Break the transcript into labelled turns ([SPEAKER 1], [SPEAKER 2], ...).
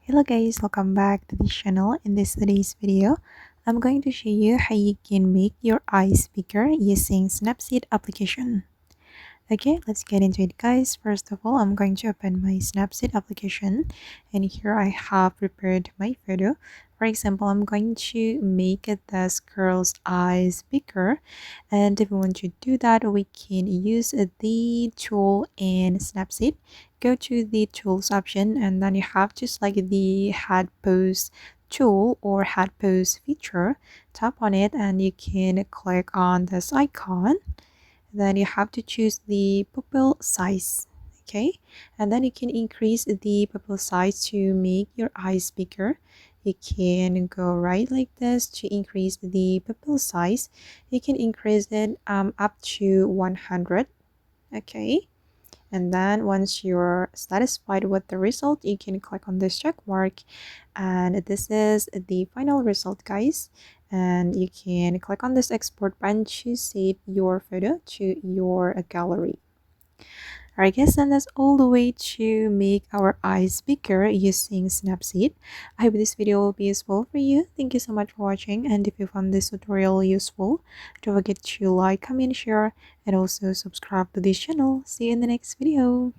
[SPEAKER 1] Hello guys, welcome back to the channel. In today's video, I'm going to show you how you can make your eyes bigger using Snapseed application. Okay, let's get into it guys. First of all, I'm going to open my Snapseed application, and here I have prepared my photo. For example, I'm going to make this girl's eyes bigger, and if we want to do that, we can use the tool in Snapseed. Go to the tools option, and then you have to select the head pose tool or head pose feature. Tap on it and you can click on this icon. Then you have to choose the pupil size. Okay, and then you can increase the pupil size to make your eyes bigger. You can go right like this to increase the pupil size. You can increase it up to 100. Okay, and then once you're satisfied with the result, you can click on this check mark, and this is the final result guys. And you can click on this export button to save your photo to your gallery. Alright guys, and that's all the way to make our eyes bigger using Snapseed. I hope this video will be useful for you. Thank you so much for watching, and if you found this tutorial useful, don't forget to like, comment, share, and also subscribe to this channel. See you in the next video.